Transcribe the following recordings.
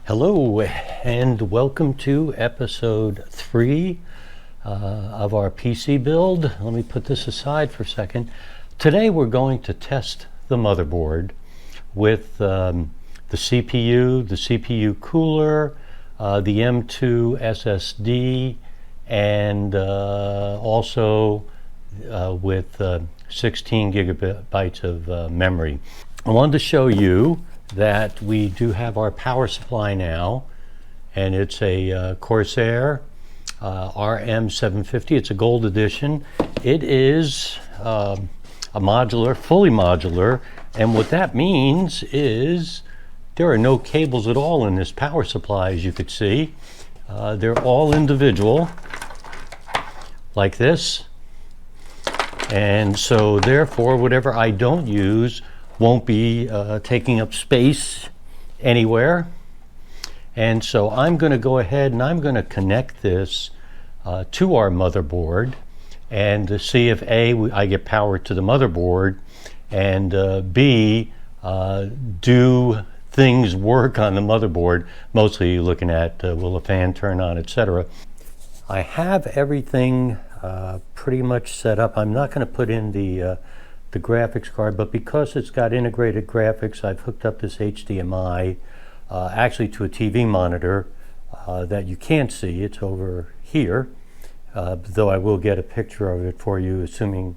Hello and welcome to episode 3 of our PC build. Let me put this aside for a second. Today we're going to test the motherboard with the CPU cooler, the M.2 SSD, and also with 16 gigabytes of memory. I wanted to show you that we do have our power supply now, and it's a Corsair RM750. It's a gold edition. It is a modular, fully modular, and what that means is there are no cables at all in this power supply, as you could see. They're all individual, like this, and so therefore whatever I don't use won't be taking up space anywhere. And so I'm going to go ahead and I'm going to connect this to our motherboard and to see if A, I get power to the motherboard, and B, do things work on the motherboard, mostly looking at will the fan turn on, etc. I have everything pretty much set up. I'm not going to put in the graphics card, but because it's got integrated graphics, I've hooked up this HDMI actually to a TV monitor that you can't see. It's over here, though I will get a picture of it for you, assuming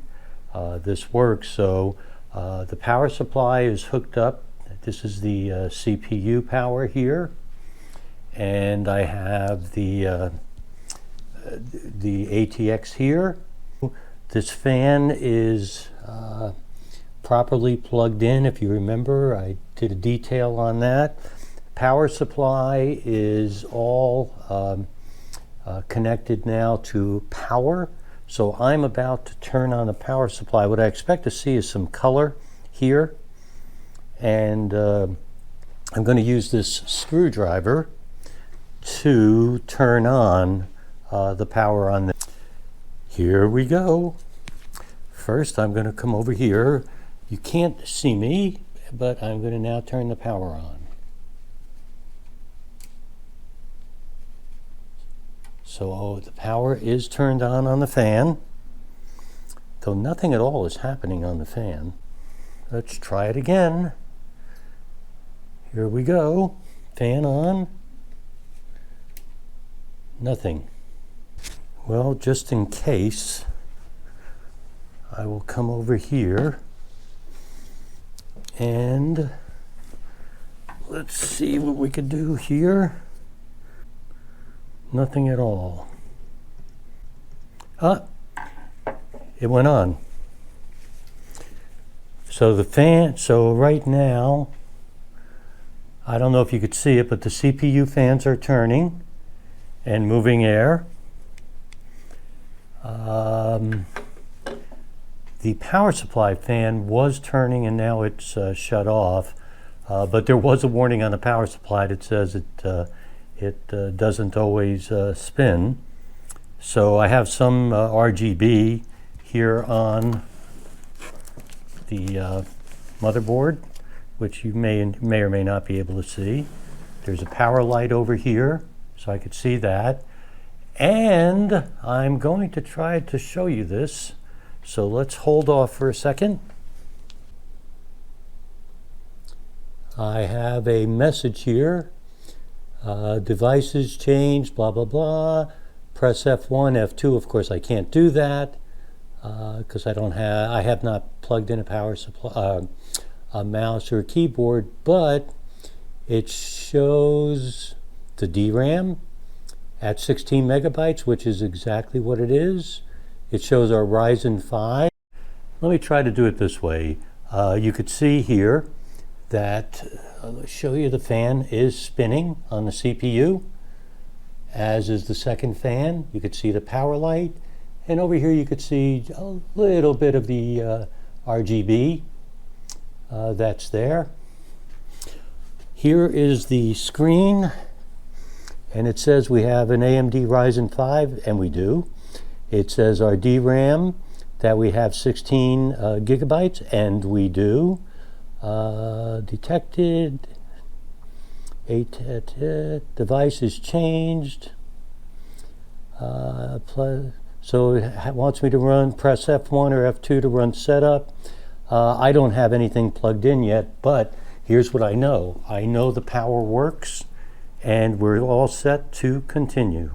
this works. So the power supply is hooked up. This is the CPU power here, and I have the ATX here. This fan is properly plugged in. If you remember, I did a detail on that. Power supply is all connected now to power. So I'm about to turn on the power supply. What I expect to see is some color here. And I'm going to use this screwdriver to turn on the power on this. Here we go. First, I'm going to come over here. You can't see me, but I'm going to now turn the power on. So the power is turned on the fan, though nothing at all is happening on the fan. Let's try it again. Here we go. Fan on. Nothing. Well, just in case, I will come over here and let's see what we could do here. Nothing at all. It went on. So the fan, so right now, I don't know if you could see it, but the CPU fans are turning and moving air. The power supply fan was turning and now it's shut off, but there was a warning on the power supply that says it doesn't always spin. So I have some RGB here on the motherboard, which you may or may not be able to see. There's a power light over here, so I could see that. And I'm going to try to show you this. So let's hold off for a second. I have a message here. Devices changed, blah, blah, blah. Press F1, F2. Of course, I can't do that because I have not plugged in a power supply, a mouse or a keyboard, but it shows the DRAM at 16 megabytes, which is exactly what it is. It shows our Ryzen 5. Let me try to do it this way. You could see here that, I'll show you the fan is spinning on the CPU, as is the second fan. You could see the power light. And over here you could see a little bit of the RGB that's there. Here is the screen, and it says we have an AMD Ryzen 5, and we do. It says our DRAM that we have 16 gigabytes, and we do. Detected Device is changed. So it wants me to press F1 or F2 to run setup. I don't have anything plugged in yet, but here's what I know. I know the power works, and we're all set to continue.